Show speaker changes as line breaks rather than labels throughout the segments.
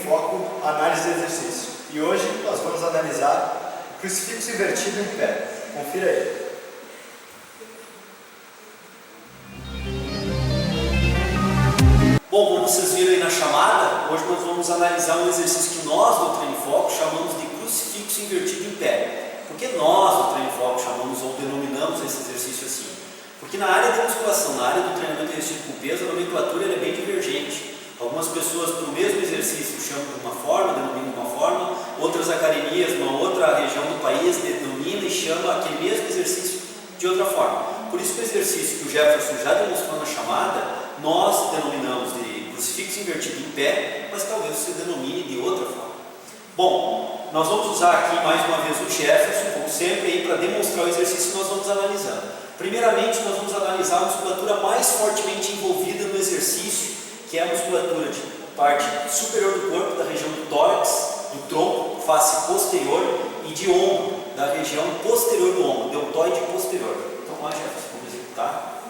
foco análise de exercício. E hoje nós vamos analisar o crucifixo invertido em pé. Confira aí.
Bom, como vocês viram aí na chamada, hoje nós vamos analisar um exercício que nós do Treino em Foco chamamos de crucifixo invertido em pé. Por que nós do Treino em Foco chamamos ou denominamos esse exercício assim? Porque na área da musculação, na área do treinamento exercício com peso, a nomenclatura é bem divergente. Algumas pessoas para o mesmo exercício chamam de uma forma, denominam de uma forma, outras academias, numa outra região do país, denominam e chamam aquele mesmo exercício de outra forma. Por isso que o exercício que o Jefferson já demonstrou na chamada, nós denominamos de crucifixo invertido em pé, mas talvez você denomine de outra forma. Bom, nós vamos usar aqui mais uma vez o Jefferson, como sempre, aí para demonstrar o exercício que nós vamos analisando. Primeiramente, nós vamos analisar a musculatura mais fortemente envolvida no exercício, que é a musculatura de parte superior do corpo, da região do tórax, do tronco, face posterior e de ombro, da região posterior do ombro, deltoide posterior. Então, lá, Jefferson, vamos executar.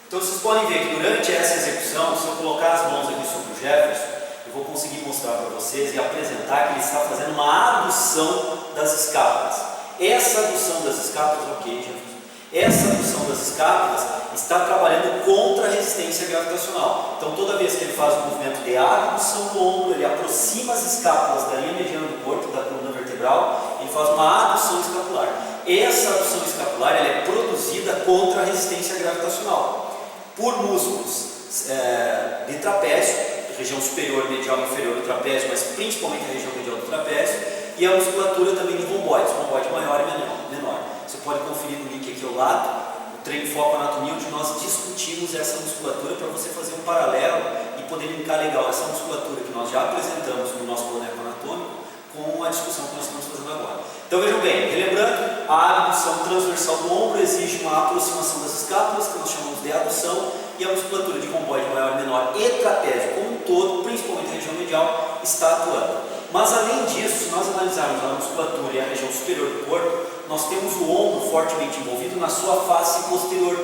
Então, vocês podem ver que durante essa execução, se eu colocar as mãos aqui sobre o Jefferson, eu vou conseguir mostrar para vocês e apresentar que ele está fazendo uma adução das escápulas. Essa adução das escápulas, ok, Jefferson? Essa adução das escápulas está trabalhando contra a resistência gravitacional. Então, toda vez que ele faz o movimento de abdução do ombro, ele aproxima as escápulas da linha mediana do corpo, da coluna vertebral, ele faz uma adução escapular. Essa adução escapular ela é produzida contra a resistência gravitacional por músculos de trapézio, região superior, medial e inferior do trapézio, mas principalmente a região medial do trapézio, e a musculatura também de romboides, romboide maior e menor. Você pode conferir no link aqui ao lado, o Treino em Foco Anatomia, onde nós discutimos essa musculatura para você fazer um paralelo e poder linkar legal essa musculatura que nós já apresentamos no nosso boneco anatômico com a discussão que nós estamos fazendo agora. Então vejam bem, relembrando, a abdução transversal do ombro exige uma aproximação das escápulas, que nós chamamos de adução, e a musculatura de romboide maior e menor e trapézio como um todo, principalmente a região medial, está atuando. Mas além disso, se nós analisarmos a musculatura e a região superior do corpo, nós temos o ombro fortemente envolvido na sua face posterior,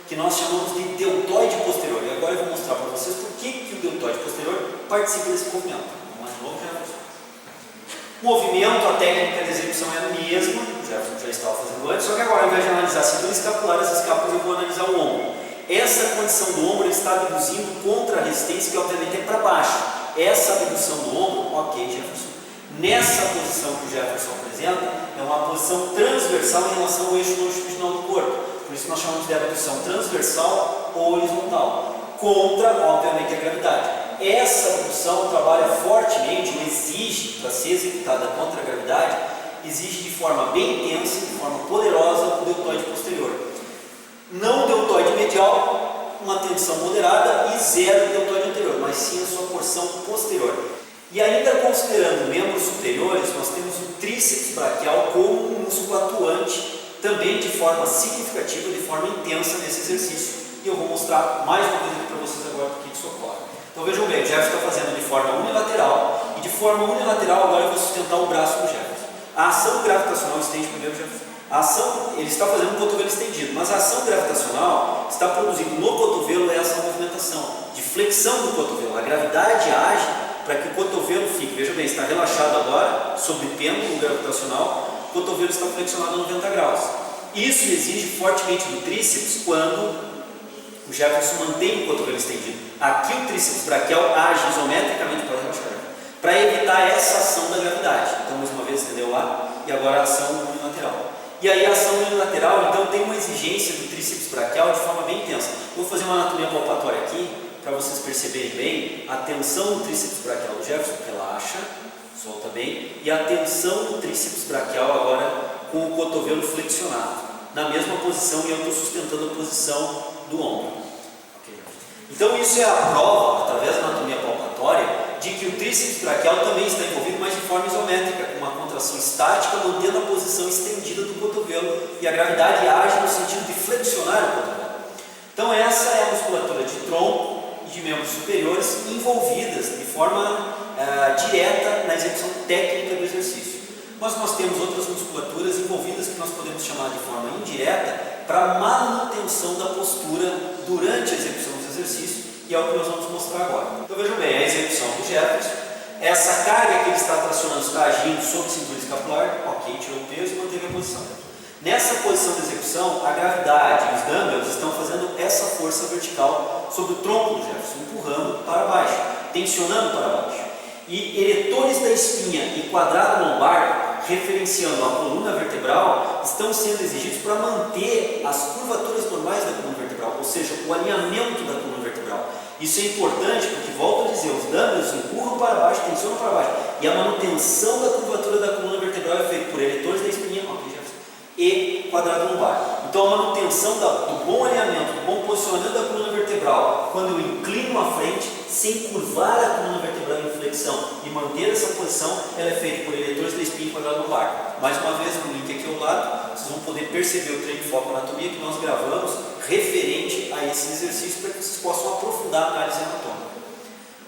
que nós chamamos de deltoide posterior. E agora eu vou mostrar para vocês por que o deltoide posterior participa desse movimento. Vamos lá de novo, Jefferson. O movimento, a técnica de execução é a mesma, o Jefferson já estava fazendo antes, só que agora, ao invés de analisar a cintura escapular, as escápulas, eu vou analisar o ombro. Essa condição do ombro está abduzindo contra a resistência, que obviamente é para baixo. Essa abdução do ombro, ok, Jefferson. Nessa posição que o Jefferson apresenta, é uma posição transversal em relação ao eixo longitudinal do corpo. Por isso nós chamamos de abdução transversal ou horizontal, contra, obviamente, a gravidade. Essa abdução trabalha fortemente, ou exige, para ser executada contra a gravidade, exige de forma bem intensa, de forma poderosa, o deltoide posterior. Não o deltoide medial, uma tensão moderada, e zero o deltoide anterior, mas sim a sua porção posterior. E ainda considerando membros superiores, nós temos o tríceps braquial como um músculo atuante, também de forma significativa, de forma intensa nesse exercício. E eu vou mostrar mais uma vez aqui para vocês agora por que isso ocorre. Então vejam bem, o Jefferson está fazendo de forma unilateral, e de forma unilateral agora eu vou sustentar o braço do Jefferson. A ação gravitacional estende primeiro, Jefferson. A ação, ele está fazendo um cotovelo estendido, mas a ação gravitacional está produzindo no cotovelo essa movimentação de flexão do cotovelo. A gravidade age para que o cotovelo fique, veja bem, está relaxado agora, sob pêndulo gravitacional, o cotovelo está flexionado a 90 graus. Isso exige fortemente do tríceps quando o Jefferson mantém o cotovelo estendido. Aqui o tríceps braquial age isometricamente para relaxar, para evitar essa ação da gravidade. Então, mais uma vez, entendeu lá? E agora a ação unilateral. E aí a ação unilateral, então, tem uma exigência do tríceps braquial de forma bem intensa. Eu vou fazer uma anatomia palpatória aqui, para vocês perceberem bem, a tensão do tríceps braquial do Jefferson, relaxa, solta bem, e a tensão do tríceps braquial agora com o cotovelo flexionado, na mesma posição, e eu estou sustentando a posição do ombro. Okay. Então isso é a prova, através da anatomia palpatória, de que o tríceps braquial também está envolvido, mas de forma isométrica, com uma contração estática, mantendo a posição estendida do cotovelo, e a gravidade age no sentido de flexionar o cotovelo. Então essa é a musculatura de tronco de membros superiores envolvidas de forma direta na execução técnica do exercício. Mas nós temos outras musculaturas envolvidas que nós podemos chamar de forma indireta para manutenção da postura durante a execução dos exercícios, e é o que nós vamos mostrar agora. Então vejam bem, a execução do Jefferson, Essa carga que ele está tracionando está agindo sobre a cintura escapular, ok, tirou o peso e manteve a posição. Nessa posição de execução, a gravidade e os dumbbells estão fazendo essa força vertical sobre o tronco do Jefferson, empurrando para baixo, tensionando para baixo. E eretores da espinha e quadrado lombar, referenciando a coluna vertebral, estão sendo exigidos para manter as curvaturas normais da coluna vertebral, ou seja, o alinhamento da coluna vertebral. Isso é importante porque, volto a dizer, os dumbbells empurram para baixo, tensionam para baixo, e a manutenção da curvatura da coluna vertebral é feita por eretores da espinha e quadrado lombar. Então, a manutenção do bom alinhamento, do bom posicionamento da coluna vertebral, quando eu inclino à frente, sem curvar a coluna vertebral em flexão e manter essa posição, ela é feita por eretores da espinha e quadrado lombar. Mais uma vez, no link aqui ao lado, vocês vão poder perceber o treino de foco anatomia que nós gravamos referente a esse exercício para que vocês possam aprofundar a análise anatômica.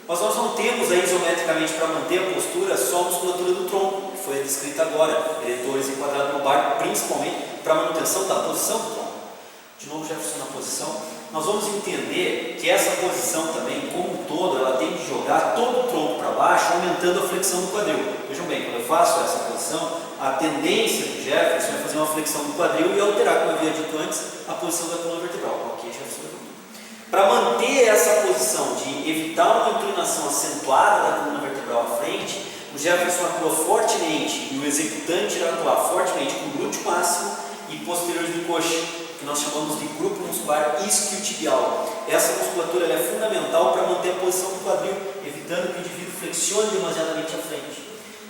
Mas nós não temos aí isometricamente para manter a postura só a musculatura do tronco, que foi descrita agora, eretores e quadrado lombar, principalmente para a manutenção da posição do tronco. De novo, Jefferson na posição. Nós vamos entender que essa posição também, como um todo, ela tem que jogar todo o tronco para baixo, aumentando a flexão do quadril. Vejam bem, quando eu faço essa posição, a tendência do Jefferson é fazer uma flexão do quadril e alterar, como eu havia dito antes, a posição da coluna vertebral. Ok, Jefferson? Para manter essa posição de evitar uma inclinação acentuada da coluna vertebral à frente, o Jefferson atua fortemente e o executante irá atuar fortemente com o glúteo máximo e posterior de coxa, que nós chamamos de grupo muscular isquiotibial. Essa musculatura é fundamental para manter a posição do quadril, evitando que o indivíduo flexione demasiadamente à frente.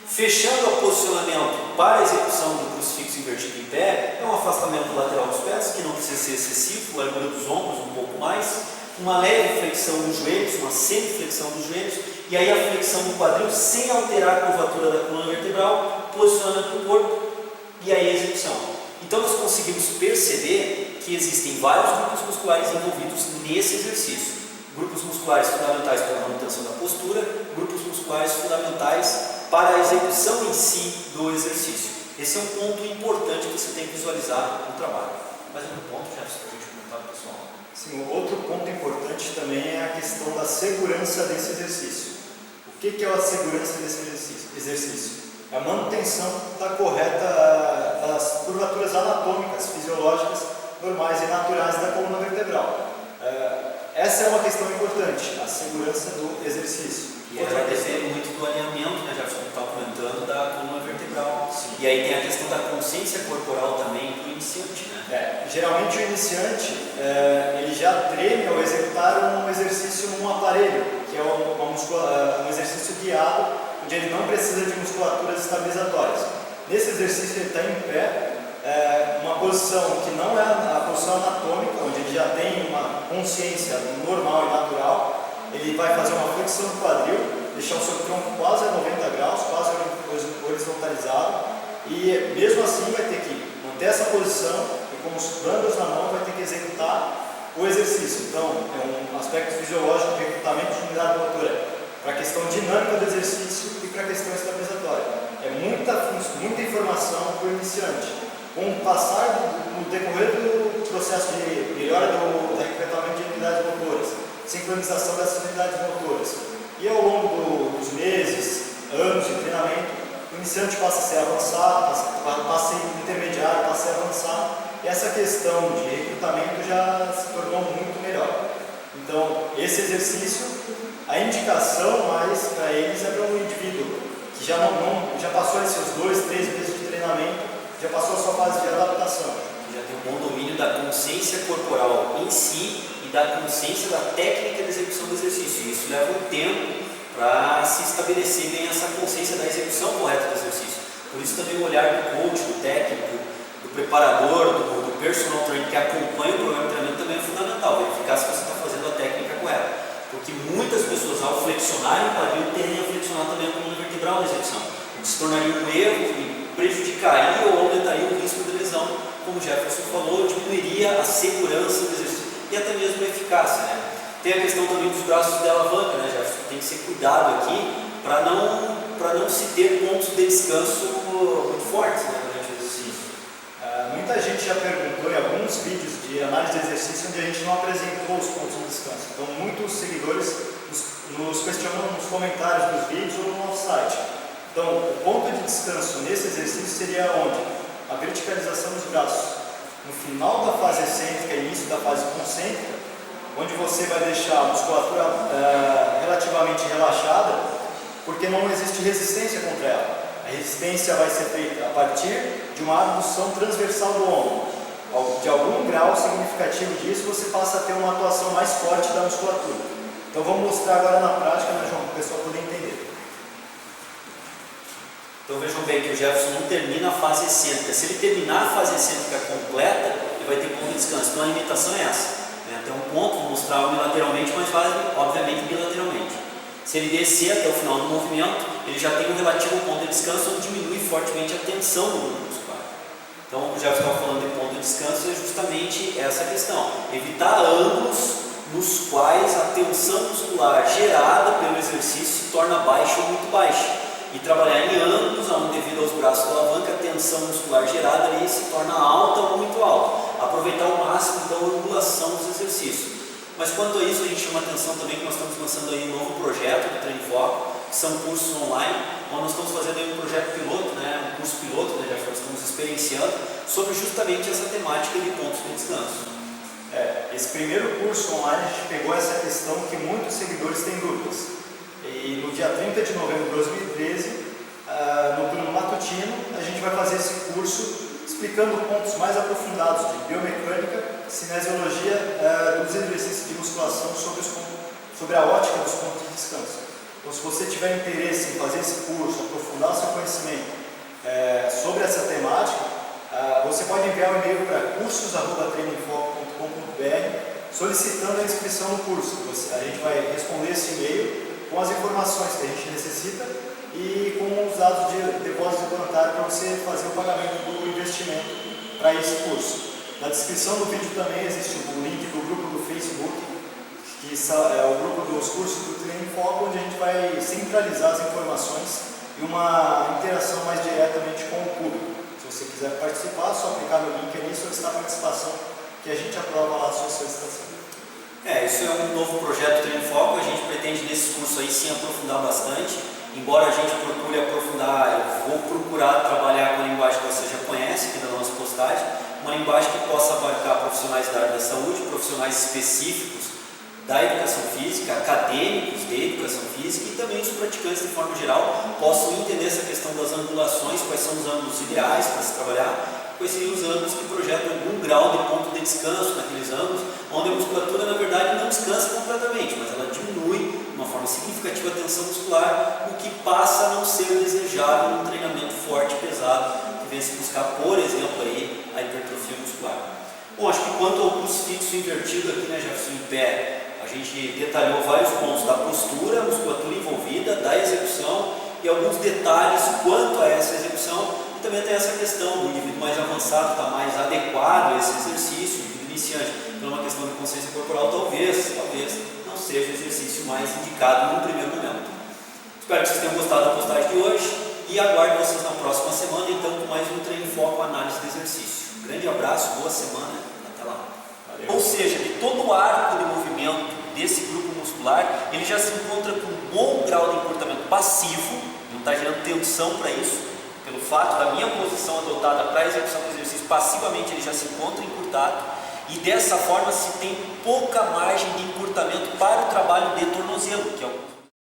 Fechando o posicionamento para a execução do crucifixo invertido em pé, é um afastamento lateral dos pés, que não precisa ser excessivo, largura dos ombros um pouco mais, uma leve flexão dos joelhos, uma semiflexão dos joelhos, e aí a flexão do quadril sem alterar a curvatura da coluna vertebral, posicionamento do corpo, e aí a execução. Então nós conseguimos perceber que existem vários grupos musculares envolvidos nesse exercício. Grupos musculares fundamentais para a manutenção da postura, grupos musculares fundamentais para a execução em si do exercício. Esse é um ponto importante que você tem que visualizar no trabalho. Mais um ponto, Jefferson, para a gente comentar, pessoal?
Sim, outro ponto importante também é a questão da segurança desse exercício. O que é a segurança desse exercício? É a manutenção da correta das curvaturas anatômicas, fisiológicas, normais e naturais da coluna vertebral. Essa é uma questão importante, a segurança do exercício.
E ela vai depender muito do alinhamento, né, já que você está comentando, da coluna vertebral. Sim. E aí tem a questão da consciência corporal também do iniciante, né?
Geralmente o iniciante, ele já treme ao executar um exercício num aparelho, que é um exercício guiado, onde ele não precisa de musculaturas estabilizatórias. Nesse exercício ele está em pé, uma posição que não é a posição anatômica, onde ele já tem uma consciência normal e natural. Ele vai fazer uma flexão do quadril, deixar o seu tronco quase a 90 graus, quase horizontalizado, e mesmo assim vai ter que manter essa posição e com os dumbbells na mão vai ter que executar o exercício. Então é um aspecto fisiológico de recrutamento de unidade motora para a questão dinâmica do exercício e para a questão estabilizatória. É muita informação para o iniciante. Com o passar no decorrer do processo de melhora do recrutamento de unidades motoras, sincronização dessas unidades motoras, e ao longo dos meses, anos de treinamento, o iniciante passa a ser avançado, passa a ser intermediário, passa a ser avançado, e essa questão de recrutamento já se tornou muito melhor. Então, esse exercício, a indicação mais para eles é para um indivíduo que já passou esses 2, 3 meses de treinamento, já passou a sua fase de adaptação.
Já tem um bom domínio da consciência corporal em si e da consciência da técnica de execução do exercício. Isso leva um tempo para se estabelecer bem essa consciência da execução correta do exercício. Por isso também o olhar do coach, do técnico, do preparador, do personal trainer que acompanha o programa de treinamento também é fundamental, verificar se você está fazendo a técnica correta. Porque muitas pessoas, ao flexionarem o quadril, tendem a flexionar também a coluna vertebral na execução. Isso se tornaria um erro e prejudicaria ou aumentaria o risco de lesão, como o Jefferson falou, diminuiria a segurança do exercício e até mesmo a eficácia, né? Tem a questão também dos braços de alavanca, né, Jefferson? Tem que ser cuidado aqui para não se ter pontos de descanso muito fortes, né, durante o exercício.
Muita gente já perguntou em alguns vídeos de análise de exercício onde a gente não apresentou os pontos de descanso. Então, muitos seguidores nos questionam nos comentários dos vídeos ou no nosso nosso site. Então, o ponto de descanso nesse exercício seria onde? A verticalização dos braços. No final da fase excêntrica e início da fase concêntrica, onde você vai deixar a musculatura relativamente relaxada, porque não existe resistência contra ela. A resistência vai ser feita a partir de uma abdução transversal do ombro. De algum grau significativo disso, você passa a ter uma atuação mais forte da musculatura. Então vamos mostrar agora na prática, né, João, para o pessoal poder entender.
Então vejam bem que o Jefferson não termina a fase excêntrica. Se ele terminar a fase excêntrica completa, ele vai ter ponto de descanso. Então a limitação é essa. Tem um ponto, vou mostrar unilateralmente, mas faz obviamente bilateralmente. Se ele descer até o final do movimento, ele já tem um relativo ponto de descanso onde diminui fortemente a tensão do grupo muscular. Então o que o Jefferson estava falando de ponto de descanso é justamente essa questão. Evitar ângulos nos quais a tensão muscular gerada pelo exercício se torna baixa ou muito baixa. E trabalhar em ângulos onde, devido aos braços da alavanca, a tensão muscular gerada ali se torna alta ou muito alta. Aproveitar ao máximo então a angulação dos exercícios. Mas quanto a isso, a gente chama atenção também que nós estamos lançando aí um novo projeto do Treino em Foco, que são cursos online, onde nós estamos fazendo aí um projeto piloto, um curso piloto, já estamos experienciando, sobre justamente essa temática de pontos de descanso.
Esse primeiro curso online a gente pegou essa questão que muitos seguidores têm dúvidas. E no dia 30 de novembro de 2013, no turno matutino, a gente vai fazer esse curso explicando pontos mais aprofundados de biomecânica, cinesiologia dos exercícios de musculação sobre a ótica dos pontos de descanso. Então, se você tiver interesse em fazer esse curso, aprofundar o seu conhecimento sobre essa temática, você pode enviar um e-mail para cursos@treinoemfoco.com.br solicitando a inscrição no curso. A gente vai responder esse e-mail com as informações que a gente necessita e com os dados de depósito voluntário para você fazer o pagamento do investimento para esse curso. Na descrição do vídeo também existe o link do grupo do Facebook, que é o grupo dos cursos do Treino em Foco, onde a gente vai centralizar as informações e uma interação mais diretamente com o público. Se você quiser participar, é só clicar no link ali e solicitar a participação, que a gente aprova lá a sua solicitação.
Isso é um novo projeto Treino em Foco. A gente pretende nesse curso aí sim aprofundar bastante. Embora a gente procure aprofundar, eu vou procurar trabalhar com a linguagem que você já conhece aqui da nossa postagem, uma linguagem que possa abarcar profissionais da área da saúde, profissionais específicos da educação física, acadêmicos de educação física e também os praticantes de forma geral possam entender essa questão das angulações, quais são os ângulos ideais para se trabalhar, quais seriam os ângulos que projetam algum grau de ponto de descanso naqueles ângulos, onde a musculatura na verdade não descansa completamente, mas ela diminui de uma forma significativa a tensão muscular, o que passa a não ser desejável num treinamento forte e pesado, que vem se buscar, por exemplo, aí, a hipertrofia muscular. Bom, acho que quanto ao crucifixo invertido aqui, Jefferson, em pé, a gente detalhou vários pontos da postura, a musculatura envolvida, da execução e alguns detalhes quanto a essa execução. E também tem essa questão do indivíduo mais avançado estar mais adequado a esse exercício, o indivíduo iniciante, por uma questão de consciência corporal, talvez não seja o exercício mais indicado no primeiro momento. Espero que vocês tenham gostado da postagem de hoje e aguardo vocês na próxima semana, então, com mais um Treino em Foco, análise de exercício. Grande abraço, boa semana, até lá. Valeu. Ou seja, de todo o arco de movimento desse grupo muscular, ele já se encontra com um bom grau de encurtamento passivo, não está gerando tensão para isso, pelo fato da minha posição adotada para a execução do exercício, passivamente ele já se encontra encurtado, e dessa forma se tem pouca margem de encurtamento para o trabalho de tornozelo, que é o